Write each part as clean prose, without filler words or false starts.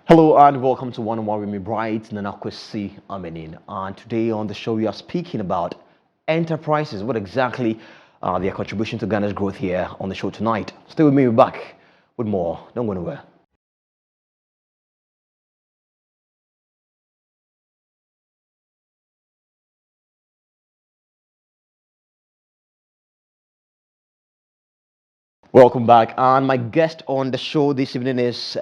Hello and welcome to One on One with me, Bright Nana KOSI Yankeey. And today on the show we are speaking about enterprises. What exactly are their contribution to Ghana's growth here on the show tonight? Stay with me, we're back with more. Don't go anywhere. Welcome back. And my guest on the show this evening is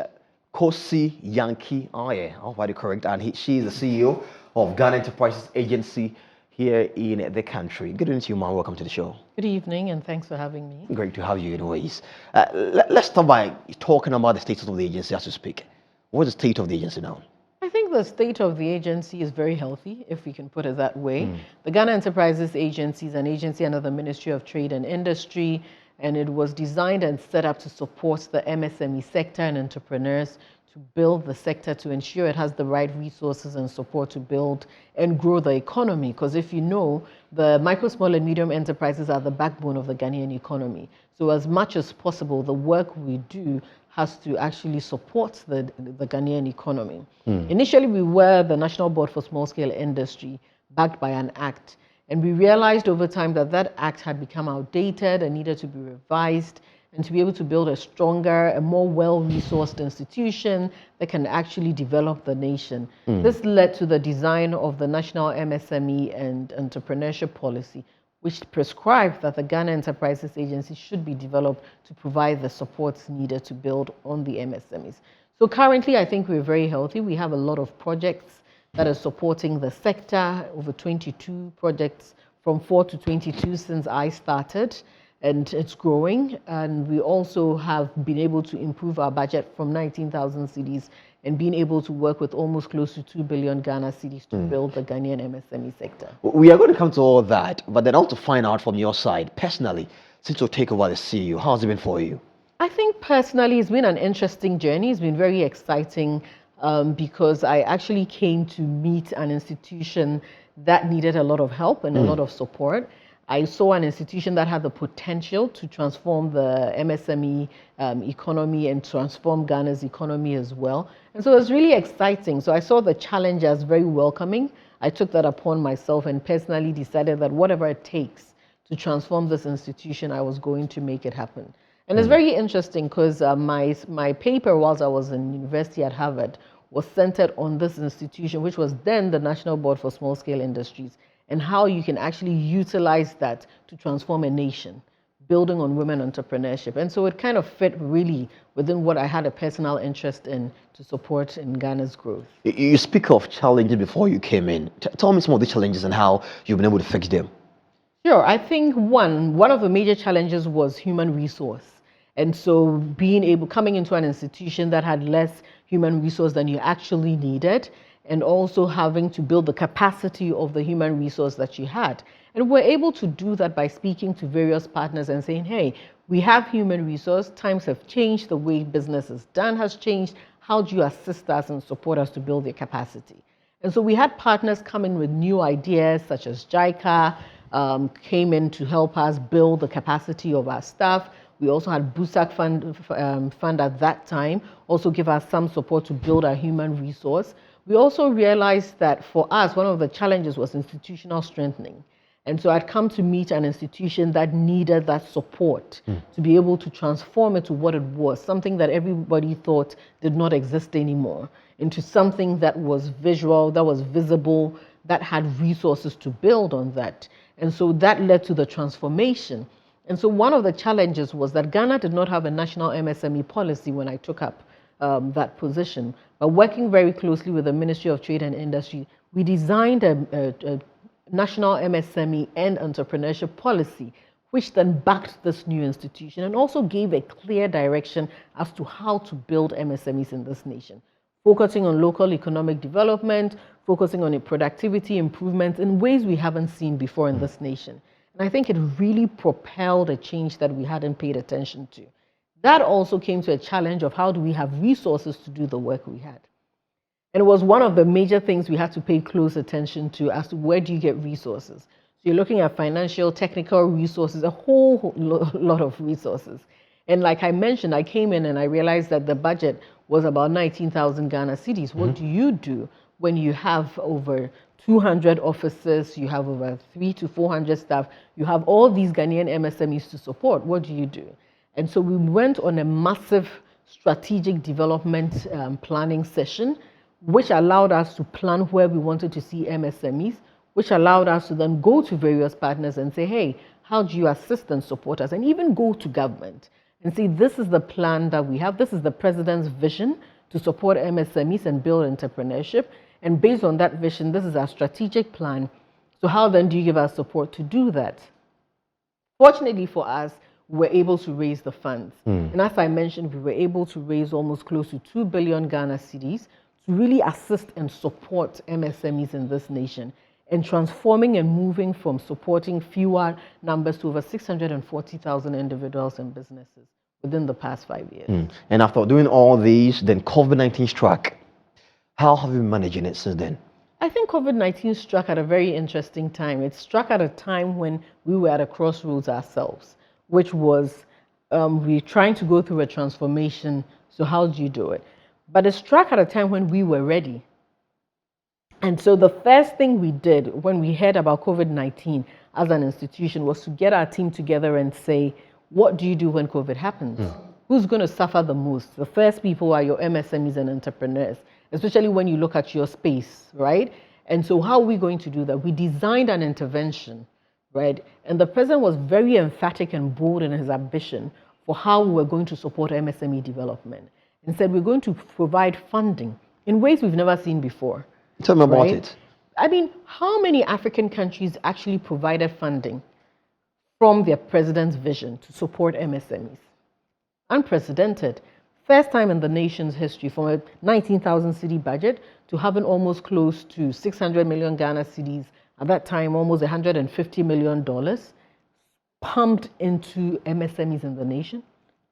KOSI Yankee. Oh yeah, I'll find it correct. And she is the CEO of Ghana Enterprises Agency here in the country. Good evening to you, man. Welcome to the show. Good evening, and thanks for having me. Great to have you, anyways. Let's start by talking about the status of the agency as we speak. What's the state of the agency now? I think the state of the agency is very healthy, if we can put it that way. The Ghana Enterprises Agency is an agency under the Ministry of Trade and Industry, and it was designed and set up to support the MSME sector and entrepreneurs, to build the sector, to ensure it has the right resources and support to build and grow the economy. Because if you know, the micro, small and medium enterprises are the backbone of the Ghanaian economy. So as much as possible, the work we do has to actually support the Ghanaian economy. Initially, we were the National Board for Small Scale Industry, backed by an act. And we realized over time that that act had become outdated and needed to be revised, and to be able to build a stronger, a more well-resourced institution that can actually develop the nation. This led to the design of the National MSME and Entrepreneurship Policy, which prescribed that the Ghana Enterprises Agency should be developed to provide the supports needed to build on the MSMEs. So currently, I think we're very healthy. We have a lot of projects that are supporting the sector, over 22 projects from 4 to 22 since I started, and it's growing. And we also have been able to improve our budget from 19,000 cedis and being able to work with almost close to 2 billion Ghana cedis to build the Ghanaian MSME sector. We are going to come to all that, but then I want to find out from your side, personally, since you take over the CEO, how has it been for you? I think personally it's been an interesting journey. It's been very exciting because I actually came to meet an institution that needed a lot of help and a lot of support. I saw an institution that had the potential to transform the MSME economy and transform Ghana's economy as well. And so it was really exciting. So I saw the challenge as very welcoming. I took that upon myself and personally decided that whatever it takes to transform this institution, I was going to make it happen. And it's very interesting because my paper whilst I was in university at Harvard was centered on this institution, which was then the National Board for Small Scale Industries, and how you can actually utilize that to transform a nation, building on women entrepreneurship. And so it kind of fit really within what I had a personal interest in to support in Ghana's growth. You speak of challenges before you came in. Tell me some of the challenges and how you've been able to fix them. Sure. I think one of the major challenges was human resource. And so coming into an institution that had less human resource than you actually needed, and also having to build the capacity of the human resource that you had. And we're able to do that by speaking to various partners and saying, hey, we have human resource, times have changed, the way business is done has changed, how do you assist us and support us to build their capacity? And so we had partners come in with new ideas, such as JICA, came in to help us build the capacity of our staff. We also had BUSAC fund at that time, also give us some support to build our human resource. We also realized that for us, one of the challenges was institutional strengthening. And so I'd come to meet an institution that needed that support to be able to transform it to what it was, something that everybody thought did not exist anymore, into something that was visual, that was visible, that had resources to build on that. And so that led to the transformation. And so one of the challenges was that Ghana did not have a national MSME policy when I took up that position. But working very closely with the Ministry of Trade and Industry, we designed a national MSME and entrepreneurship policy, which then backed this new institution and also gave a clear direction as to how to build MSMEs in this nation, focusing on local economic development, focusing on productivity improvements in ways we haven't seen before in this nation. And I think it really propelled a change that we hadn't paid attention to. That also came to a challenge of how do we have resources to do the work we had. And it was one of the major things we had to pay close attention to as to where do you get resources. So you're looking at financial, technical resources, a whole lot of resources. And like I mentioned, I came in and I realized that the budget was about 19,000 Ghana cedis. What do you do when you have over 200 officers, you have over 300 to 400 staff, you have all these Ghanaian MSMEs to support? What do you do? And so we went on a massive strategic development planning session, which allowed us to plan where we wanted to see MSMEs, which allowed us to then go to various partners and say, hey, how do you assist and support us? And even go to government and say, this is the plan that we have. This is the president's vision to support MSMEs and build entrepreneurship. And based on that vision, this is our strategic plan. So how then do you give us support to do that? Fortunately for us, we were able to raise the funds. And as I mentioned, we were able to raise almost close to 2 billion Ghana cedis to really assist and support MSMEs in this nation, and transforming and moving from supporting fewer numbers to over 640,000 individuals and businesses within the past 5 years. And after doing all these, then COVID-19 struck. How have you been managing it since then? I think COVID-19 struck at a very interesting time. It struck at a time when we were at a crossroads ourselves, which was we're trying to go through a transformation. So how do you do it? But it struck at a time when we were ready. And so the first thing we did when we heard about COVID-19 as an institution was to get our team together and say, what do you do when COVID happens? Who's going to suffer the most? The first people are your MSMEs and entrepreneurs, especially when you look at your space, right? And so how are we going to do that? We designed an intervention, right? And the president was very emphatic and bold in his ambition for how we were going to support MSME development, and said we're going to provide funding in ways we've never seen before. Tell me about it. I mean, how many African countries actually provided funding from their president's vision to support MSMEs? Unprecedented. First time in the nation's history, from a 19,000 cedi budget to having almost close to 600 million Ghana cedis, at that time almost $150 million pumped into MSMEs in the nation.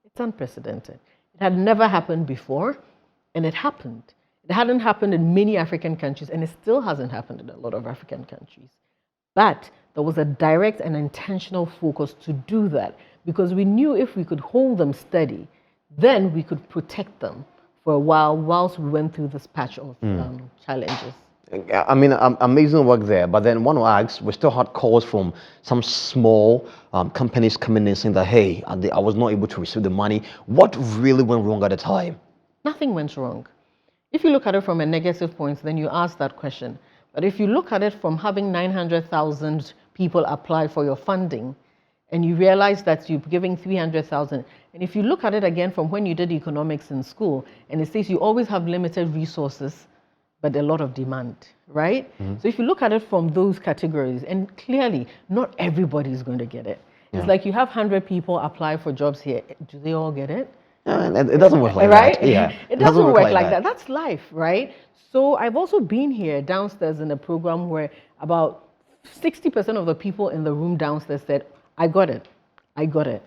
It's unprecedented. It had never happened before, and it happened. It hadn't happened in many African countries, and it still hasn't happened in a lot of African countries. But there was a direct and intentional focus to do that, because we knew if we could hold them steady, then we could protect them for a while whilst we went through this patch of challenges. I mean, amazing work there. But then one asks, we still had calls from some small companies coming in saying that, hey, I was not able to receive the money. What really went wrong at the time? Nothing went wrong. If you look at it from a negative point, then you ask that question. But if you look at it from having 900,000 people apply for your funding, and you realize that you're giving 300,000, and if you look at it again from when you did economics in school, and it says you always have limited resources, but a lot of demand, right? So if you look at it from those categories, and clearly not everybody is going to get it. It's like you have 100 people apply for jobs here. Do they all get it? It doesn't work like that. Yeah, it doesn't work like that. That's life, right? So I've also been here downstairs in a program where about 60% of the people in the room downstairs said, I got it. I got it.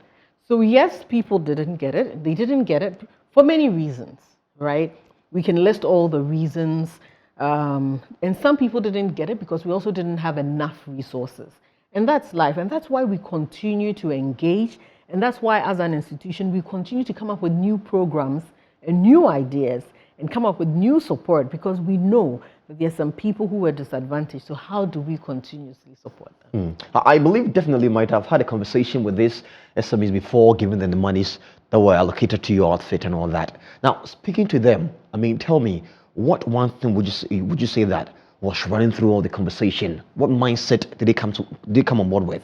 So yes, people didn't get it. They didn't get it for many reasons, right? We can list all the reasons. And some people didn't get it because we also didn't have enough resources. And that's life. And that's why we continue to engage. And that's why as an institution, we continue to come up with new programs and new ideas and come up with new support, because we know that there's some people who are disadvantaged. So how do we continuously support them? I believe definitely might have had a conversation with these SMEs before, giving them the monies that were allocated to your outfit and all that. Now, speaking to them, I mean, tell me, what one thing would you say that was running through all the conversation? What mindset did they come on board with?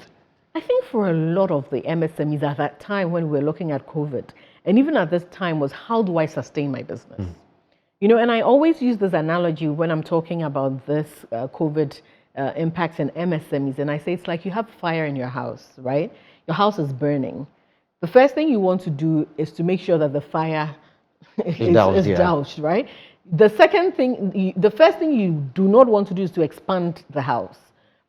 I think for a lot of the MSMEs at that time when we were looking at COVID, and even at this time, was how do I sustain my business? You know, and I always use this analogy when I'm talking about this COVID impacts in MSMEs, and I say it's like you have fire in your house, right? Your house is burning. The first thing you want to do is to make sure that the fire is doused, right? The first thing you do not want to do is to expand the house,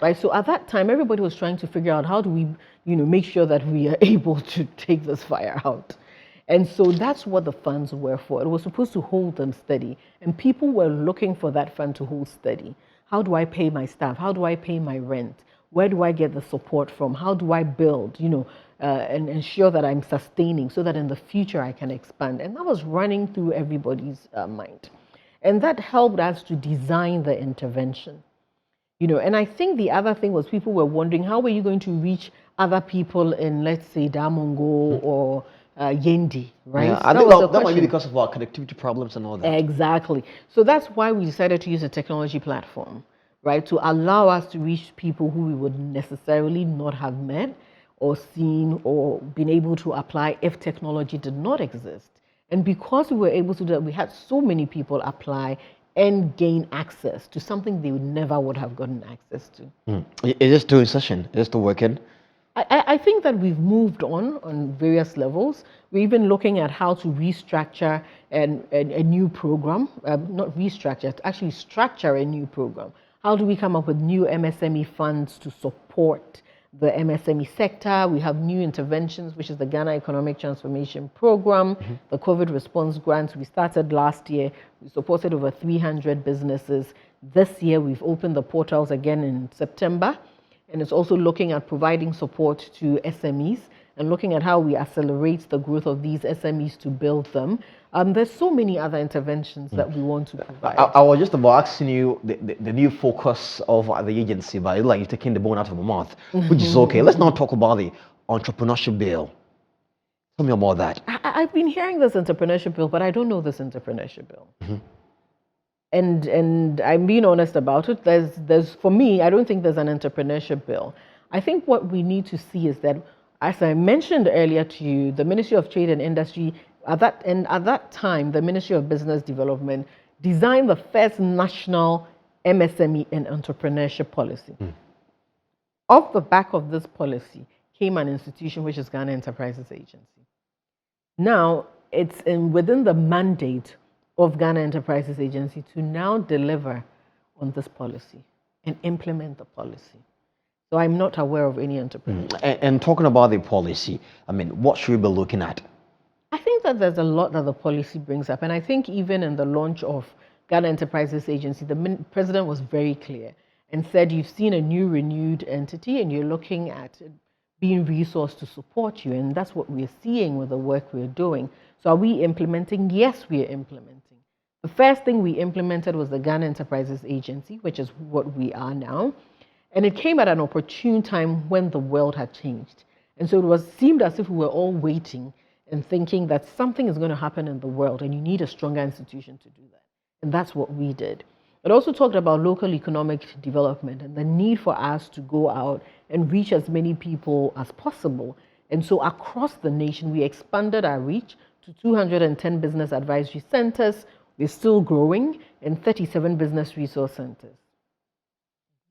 right? So at that time, everybody was trying to figure out how do we, make sure that we are able to take this fire out. And so that's what the funds were for. It was supposed to hold them steady. And people were looking for that fund to hold steady. How do I pay my staff? How do I pay my rent? Where do I get the support from? How do I build, and ensure that I'm sustaining so that in the future I can expand? And that was running through everybody's mind. And that helped us to design the intervention. And I think the other thing was people were wondering, how were you going to reach other people in, let's say, Damongo or Yendi, right? Yeah, I think that might be because of our connectivity problems and all that. Exactly. So that's why we decided to use a technology platform, right, to allow us to reach people who we would necessarily not have met or seen or been able to apply if technology did not exist. And because we were able to do that, we had so many people apply and gain access to something they never would have gotten access to. Is it still in session? Is it still working? I think that we've moved on various levels. We're even looking at how to restructure a new program, not restructure, actually structure a new program. How do we come up with new MSME funds to support the MSME sector? We have new interventions, which is the Ghana Economic Transformation Program, the COVID response grants we started last year. We supported over 300 businesses. This year, we've opened the portals again in September. And it's also looking at providing support to SMEs and looking at how we accelerate the growth of these SMEs to build them. There's so many other interventions that we want to provide. I was just about asking you the new focus of the agency, but it's like you're taking the bone out of my mouth, which is okay. Let's now talk about the entrepreneurship bill. Tell me about that. I've been hearing this entrepreneurship bill, but I don't know this entrepreneurship bill. And I'm being honest about it. There's for me, I don't think there's an entrepreneurship bill. I think what we need to see is that, as I mentioned earlier to you, the Ministry of Trade and Industry, at that time, the Ministry of Business Development designed the first national MSME and entrepreneurship policy. Off the back of this policy came an institution which is Ghana Enterprises Agency. Now, it's within the mandate of Ghana Enterprises Agency to now deliver on this policy and implement the policy. So I'm not aware of any entrepreneur. And talking about the policy, I mean, what should we be looking at? I think that there's a lot that the policy brings up. And I think even in the launch of Ghana Enterprises Agency, the president was very clear and said, you've seen a new renewed entity and you're looking at being resourced to support you. And that's what we're seeing with the work we're doing. So are we implementing? Yes, we are implementing. The first thing we implemented was the Ghana Enterprises Agency, which is what we are now. And it came at an opportune time when the world had changed. And so it seemed as if we were all waiting and thinking that something is going to happen in the world and you need a stronger institution to do that. And that's what we did. It also talked about local economic development and the need for us to go out and reach as many people as possible. And so across the nation, we expanded our reach to 210 business advisory centers. We're still growing in 37 business resource centers.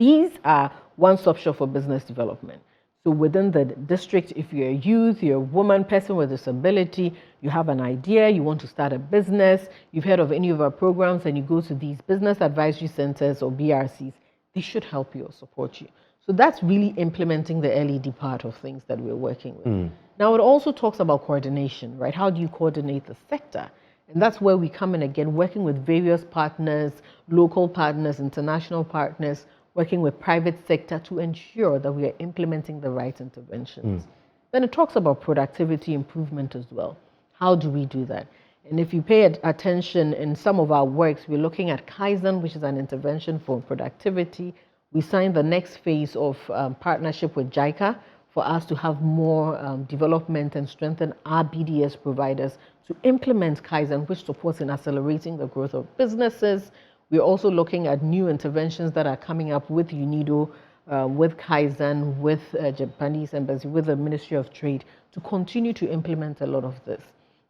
These are one-stop shop for business development. So within the district, if you're a youth, you're a woman, person with disability, you have an idea, you want to start a business, you've heard of any of our programs and you go to these business advisory centers or BRCs, they should help you or support you. So that's really implementing the LED part of things that we're working with. Now, it also talks about coordination, right? How do you coordinate the sector? And that's where we come in again, working with various partners, local partners, international partners, working with private sector to ensure that we are implementing the right interventions. Then it talks about productivity improvement as well. How do we do that? And if you pay attention in some of our works, we're looking at Kaizen, which is an intervention for productivity. We signed the next phase of partnership with JICA for us to have more development and strengthen our BDS providers to implement Kaizen, which supports in accelerating the growth of businesses. We're also looking at new interventions that are coming up with UNIDO, with Kaizen, with Japanese Embassy, with the Ministry of Trade to continue to implement a lot of this.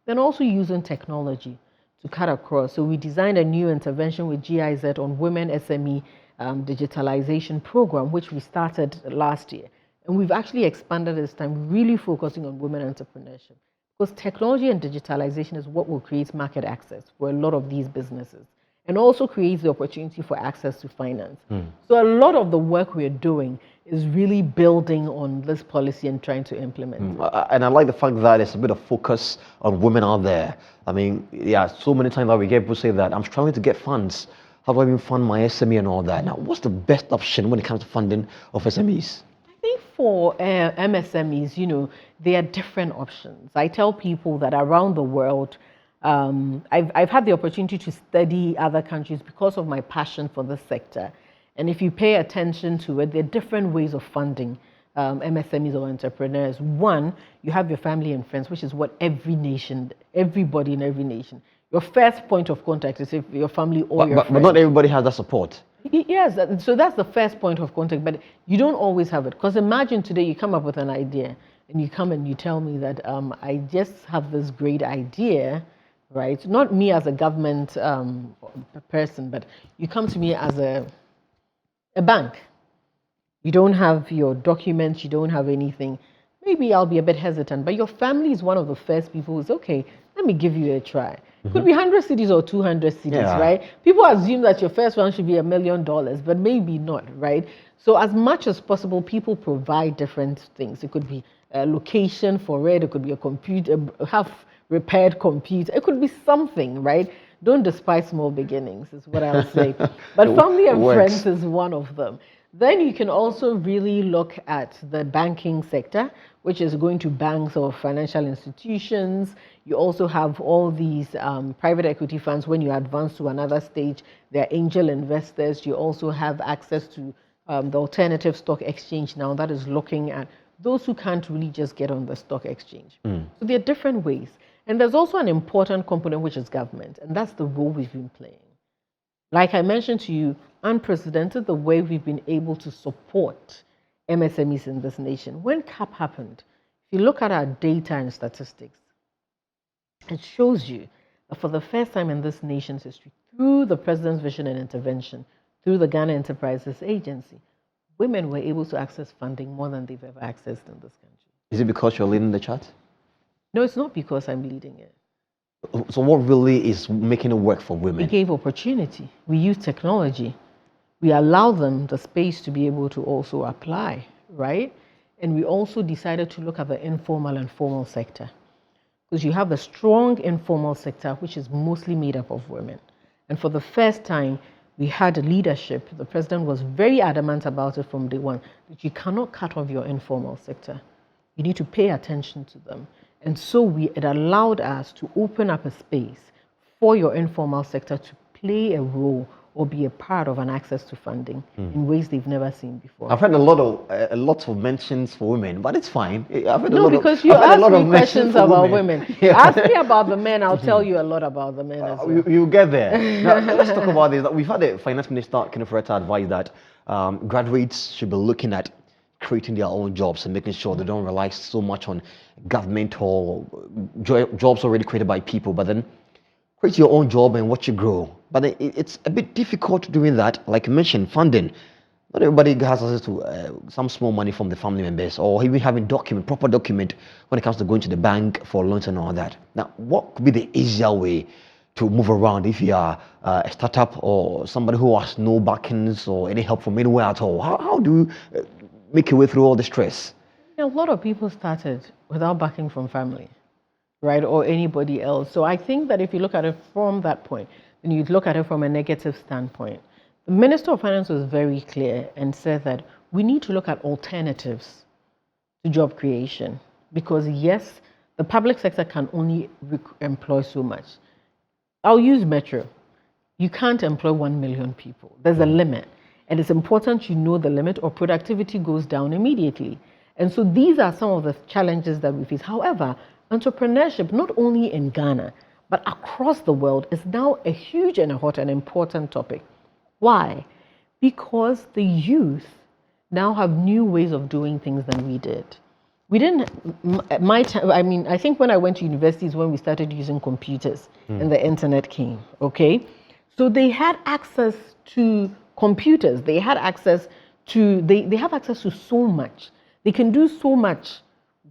Then also using technology to cut across. So we designed a new intervention with GIZ on Women SME digitalization program, which we started last year. And we've actually expanded this time, really focusing on women entrepreneurship. Because technology and digitalization is what will create market access for a lot of these businesses and also creates the opportunity for access to finance. So a lot of the work we're doing is really building on this policy and trying to implement it. And I like the fact that there's a bit of focus on women out there. I mean, yeah, so many times that we get people say that I'm struggling to get funds. How do I even fund my SME and all that? Now, what's the best option when it comes to funding of SMEs? I think for MSMEs, there are different options. I tell people that around the world, I've had the opportunity to study other countries because of my passion for this sector. And if you pay attention to it, there are different ways of funding MSMEs or entrepreneurs. One, you have your family and friends, which is what everybody in every nation, your first point of contact is if your family or your friends. But not everybody has that support. Yes, so that's the first point of contact, but you don't always have it. Because imagine today you come up with an idea and you come and you tell me that I just have this great idea, right? Not me as a government person, but you come to me as a bank. You don't have your documents, you don't have anything. Maybe I'll be a bit hesitant, but your family is one of the first people who's, okay, let me give you a try. Could be 100 cities or 200 cities, right? People assume that your first one should be $1 million, but maybe not, right? So as much as possible, people provide different things. It could be a location for it. It could be a computer, half repaired computer. It could be something, right? Don't despise small beginnings, is what I'll say. But family and friends is one of them. Then you can also really look at the banking sector, which is going to banks or financial institutions. You also have all these private equity funds. When you advance to another stage, they're angel investors. You also have access to the alternative stock exchange now that is looking at those who can't really just get on the stock exchange. So there are different ways. And there's also an important component, which is government, and that's the role we've been playing. Like I mentioned to you, unprecedented the way we've been able to support MSMEs in this nation. When CAP happened, if you look at our data and statistics, it shows you that for the first time in this nation's history, through the President's vision and intervention, through the Ghana Enterprises Agency, women were able to access funding more than they've ever accessed in this country. Is it because you're leading the chart? No, it's not because I'm leading it. So what really is making it work for women? We gave opportunity. We use technology. We allow them the space to be able to also apply, right? And we also decided to look at the informal and formal sector. Because you have the strong informal sector, which is mostly made up of women. And for the first time, we had leadership. The president was very adamant about it from day one, that you cannot cut off your informal sector. You need to pay attention to them. And so it allowed us to open up a space for your informal sector to play a role or be a part of an access to funding in ways they've never seen before. I've heard a lot of mentions for women, but it's fine. I've heard because you asked me questions about women. Yeah. Ask me about the men, I'll tell you a lot about the men as well. You'll get there. Now, let's talk about this. We've had the finance minister, Kenneth Retta, advise that graduates should be looking at creating their own jobs and making sure they don't rely so much on government or jobs already created by people, but then create your own job and watch it grow. But it's a bit difficult doing that. Like you mentioned, funding. Not everybody has access to some small money from the family members, or even having proper document when it comes to going to the bank for loans and all that. Now, what could be the easier way to move around if you are a startup or somebody who has no backings or any help from anywhere at all? How do you make your way through all the stress? A lot of people started without backing from family, right, or anybody else. So I think that if you look at it from that point, then you look at it from a negative standpoint. The Minister of Finance was very clear and said that we need to look at alternatives to job creation because, yes, the public sector can only employ so much. I'll use Metro. You can't employ 1 million people. There's a limit. And it's important you know the limit or productivity goes down immediately. And so these are some of the challenges that we face. However, entrepreneurship, not only in Ghana, but across the world, is now a huge and a hot and important topic. Why? Because the youth now have new ways of doing things than we did. We didn't, I think when I went to university is when we started using computers and the internet came, okay? So they had access to computers, they have access to so much. They can do so much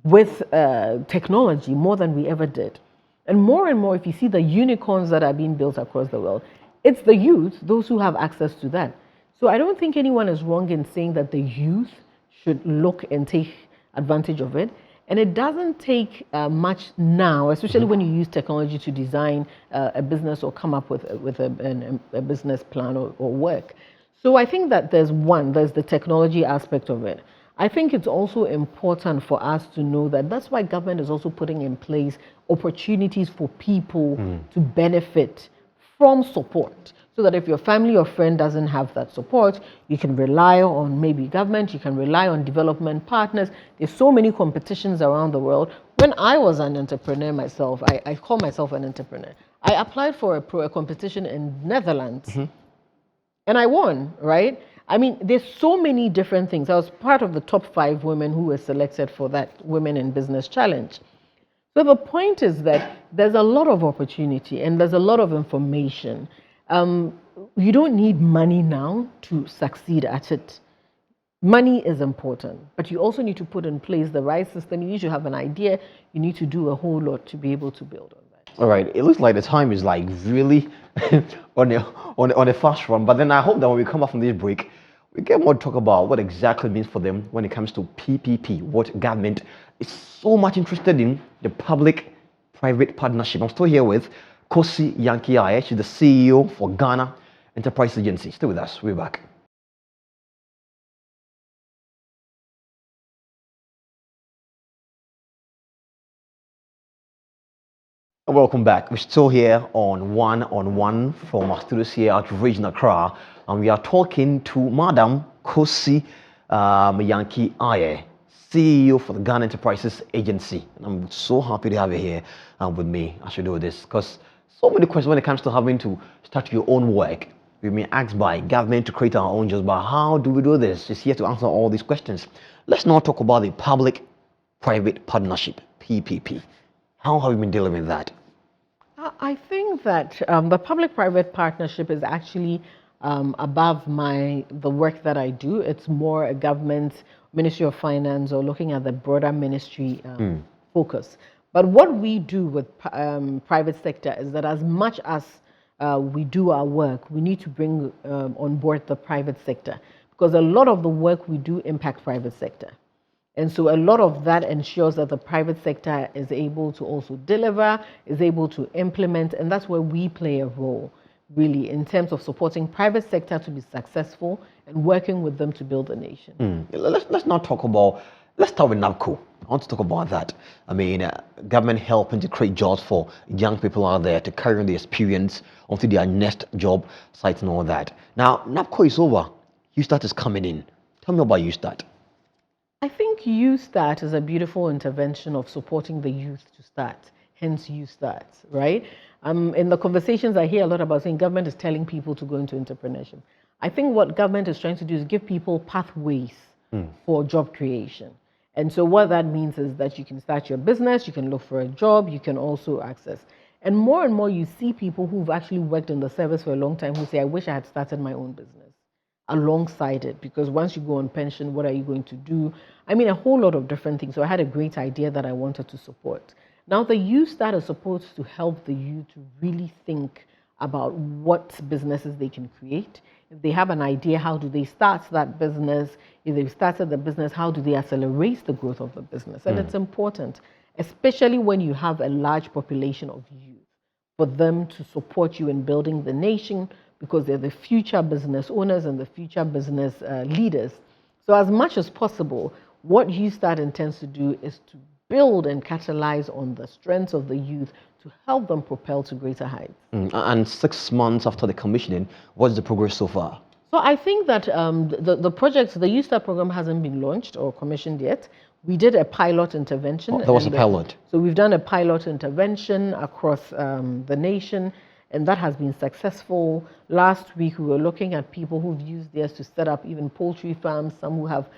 with technology, more than we ever did. And more, if you see the unicorns that are being built across the world, it's the youth, those who have access to that. So I don't think anyone is wrong in saying that the youth should look and take advantage of it. And it doesn't take much now, especially when you use technology to design a business or come up with a business plan or work. So I think that there's the technology aspect of it. I think it's also important for us to know that that's why government is also putting in place opportunities for people to benefit from support. So that if your family or friend doesn't have that support, you can rely on maybe government, you can rely on development partners. There's so many competitions around the world. When I was an entrepreneur myself, I call myself an entrepreneur. I applied for a competition in Netherlands and I won, right? I mean, there's so many different things. I was part of the top 5 women who were selected for that Women in Business Challenge. So the point is that there's a lot of opportunity and there's a lot of information. You don't need money now to succeed at it. Money is important, but you also need to put in place the right system. You need to have an idea. You need to do a whole lot to be able to build on that. All right, it looks like the time is like really on a fast run. But then I hope that when we come back from this break, we get more to talk about what exactly it means for them when it comes to PPP, what government is so much interested in, the public-private partnership. I'm still here with KOSI Yankee. She's the CEO for Ghana Enterprise Agency. Stay with us. We're back. Welcome back. We're still here on one from our studios here at Regional Accra, and we are talking to Madam KOSI Yankee, CEO for the Ghana Enterprises Agency. And I'm so happy to have you here with me as we do this, because so many questions when it comes to having to start your own work. We've been asked by government to create our own jobs, but how do we do this? She's here to answer all these questions. Let's now talk about the public-private partnership, PPP. How have you been dealing with that? I think that the public-private partnership is actually above the work that I do. It's more a government, Ministry of Finance, or looking at the broader ministry focus. But what we do with private sector is that as much as we do our work, we need to bring on board the private sector, because a lot of the work we do impact private sector. And so a lot of that ensures that the private sector is able to also deliver, is able to implement, and that's where we play a role, really, in terms of supporting private sector to be successful and working with them to build a nation. Let's not talk about, let's start with NABCO. I want to talk about that. I mean, government helping to create jobs for young people out there to carry on the experience onto their next job sites and all that. Now, NABCO is over. USTART is coming in. Tell me about USTART. I think Youth Start is a beautiful intervention of supporting the youth to start, hence Youth Start, right? In the conversations I hear a lot about saying government is telling people to go into entrepreneurship. I think what government is trying to do is give people pathways for job creation. And so what that means is that you can start your business, you can look for a job, you can also access. And more you see people who've actually worked in the service for a long time who say, I wish I had started my own business alongside it, because once you go on pension, what are you going to do? I mean, a whole lot of different things. So I had a great idea that I wanted to support. Now, the Youth Start is supposed to help the youth to really think about what businesses they can create. If they have an idea, how do they start that business? If they've started the business, how do they accelerate the growth of the business? And it's important, especially when you have a large population of youth, for them to support you in building the nation, because they're the future business owners and the future business leaders. So as much as possible, what Youth Start intends to do is to build and capitalize on the strengths of the youth to help them propel to greater heights. And 6 months after the commissioning, what's the progress so far? So I think that the project, the Youth Start program hasn't been launched or commissioned yet. We did a pilot intervention. Oh, that was a pilot. So we've done a pilot intervention across the nation, and that has been successful. Last week, we were looking at people who've used theirs to set up even poultry farms, some who have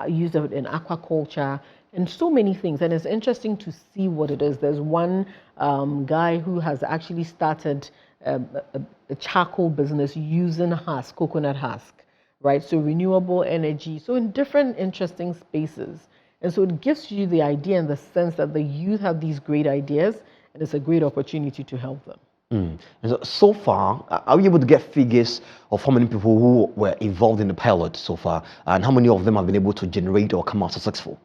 used it in aquaculture, and so many things. And it's interesting to see what it is. There's one guy who has actually started a charcoal business using husk, coconut husk, right? So renewable energy, so in different interesting spaces. And so it gives you the idea and the sense that the youth have these great ideas, and it's a great opportunity to help them. And so far, are we able to get figures of how many people who were involved in the pilot so far, and how many of them have been able to generate or come out successful?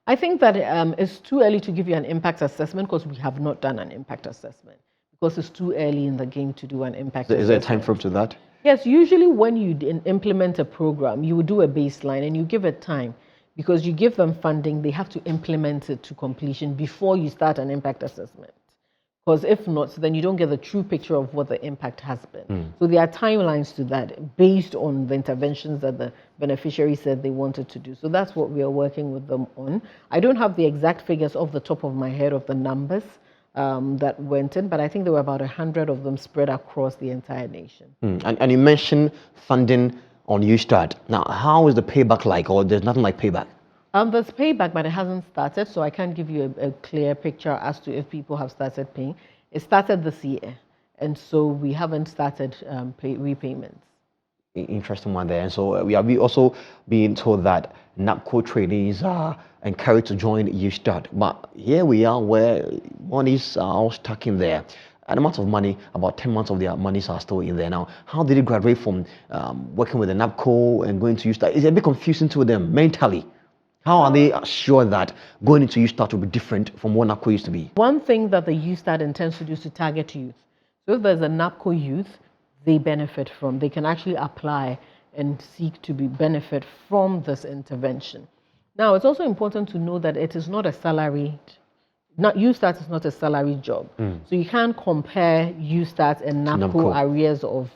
I think that it's too early to give you an impact assessment because we have not done an impact assessment because it's too early in the game to do an impact assessment. Is there a time frame to that? Yes, usually when you implement a program, you would do a baseline and you give it time because you give them funding, they have to implement it to completion before you start an impact assessment. Because if not, then you don't get the true picture of what the impact has been. So there are timelines to that based on the interventions that the beneficiary said they wanted to do. So that's what we are working with them on. I don't have the exact figures off the top of my head of the numbers that went in, but I think there were about 100 of them spread across the entire nation. And you mentioned funding on YouStart. Now, how is the payback like, or there's nothing like payback? There's payback, but it hasn't started, so I can't give you a clear picture as to if people have started paying. It started this year, and so we haven't started repayments. Interesting one there. And so we have also been told that NAPCO trainees are encouraged to join YouStart. But here we are where monies are all stuck in there. An amount of money, about 10 months of their monies are still in there. Now, how did you graduate from working with the NAPCO and going to YouStart? Is it a bit confusing to them mentally? How are they sure that going into YouStart will be different from what NAPCO used to be? One thing that the YouStart intends to do is to target youth. So if there's a NAPCO youth, they benefit from, they can actually apply and seek to benefit from this intervention. Now, it's also important to know that it is not a salaried, YouStart is not a salary job. So you can't compare YouStart and NAPCO arrears of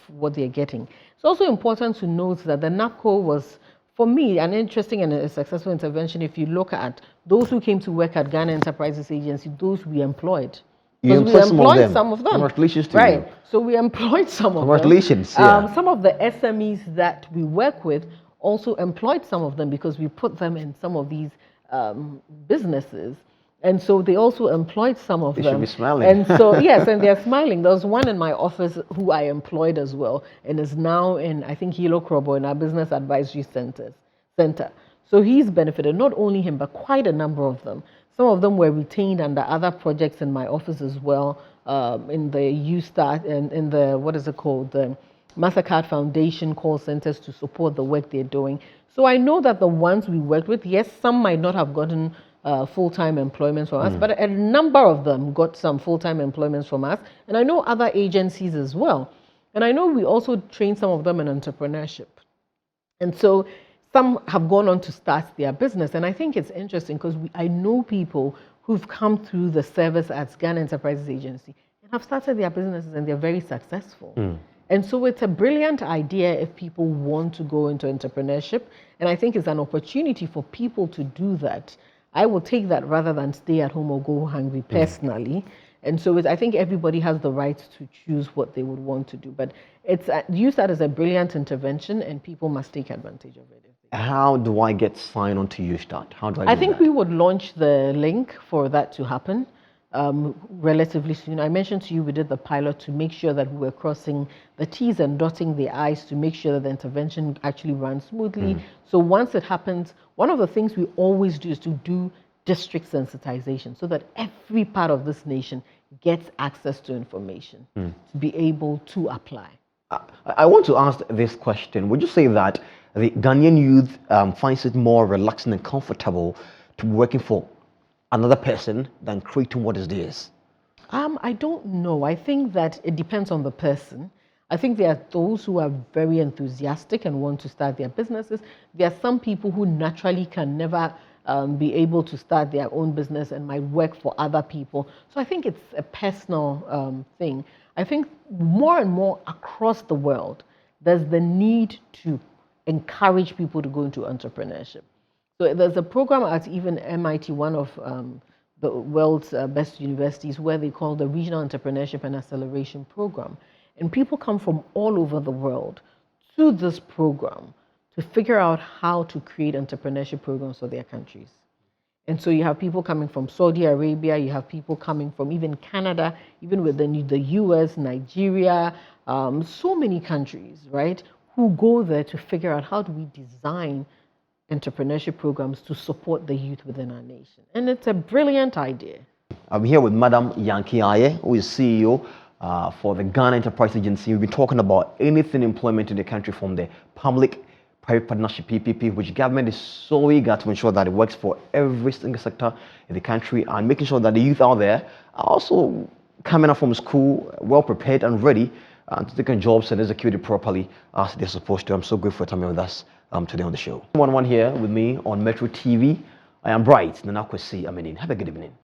what they're getting. It's also important to note that the NAPCO was, for me, an interesting and a successful intervention. If you look at those who came to work at Ghana Enterprises Agency, those we employed. You employed some of them. Congratulations to you. Right. So we employed some of them. Congratulations. Yeah. Some of the SMEs that we work with also employed some of them because we put them in some of these businesses. And so they also employed some of them. They should be smiling. And so, yes, and they're smiling. There was one in my office who I employed as well and is now in, I think, Hilo Krobo in our business advisory center. So he's benefited, not only him, but quite a number of them. Some of them were retained under other projects in my office as well, in the YouStart and in the, what is it called, the MasterCard Foundation call centers to support the work they're doing. So I know that the ones we worked with, yes, some might not have gotten full-time employments from us, but a number of them got some full-time employments from us. And I know other agencies as well. And I know we also train some of them in entrepreneurship. And so some have gone on to start their business. And I think it's interesting because I know people who've come through the service at Ghana Enterprises Agency and have started their businesses and they're very successful. And so it's a brilliant idea if people want to go into entrepreneurship. And I think it's an opportunity for people to do that. I will take that rather than stay at home or go hungry personally. And so I think everybody has the right to choose what they would want to do. But it's use that as a brilliant intervention and people must take advantage of it. How do I get signed on to YouStart? How do I think we would launch the link for that to happen relatively soon. I mentioned to you we did the pilot to make sure that we were crossing the T's and dotting the I's to make sure that the intervention actually runs smoothly. So once it happens, one of the things we always do is to do district sensitization so that every part of this nation gets access to information to be able to apply. I want to ask this question. Would you say that the Ghanaian youth finds it more relaxing and comfortable to be working for another person than creating what is theirs? I don't know. I think that it depends on the person. I think there are those who are very enthusiastic and want to start their businesses. There are some people who naturally can never be able to start their own business and might work for other people. So I think it's a personal thing. I think more and more across the world, there's the need to encourage people to go into entrepreneurship. So there's a program at even MIT, one of the world's best universities, where they call the Regional Entrepreneurship and Acceleration Program. And people come from all over the world to this program to figure out how to create entrepreneurship programs for their countries. And so you have people coming from Saudi Arabia, you have people coming from even Canada, even within the US, Nigeria, so many countries, right, who go there to figure out how do we design entrepreneurship programs to support the youth within our nation. And it's a brilliant idea. I'm here with Madam Yankee Aye, who is CEO for the Ghana Enterprise Agency. We've been talking about anything employment in the country, from the public, private partnership PPP, which government is so eager to ensure that it works for every single sector in the country, and making sure that the youth out there are also coming out from school well prepared and ready to take on jobs and execute it properly as they're supposed to. I'm so grateful for coming with us today on the show. One here with me on Metro TV. I am Bright Nana KOSI Yankeey. Have a good evening.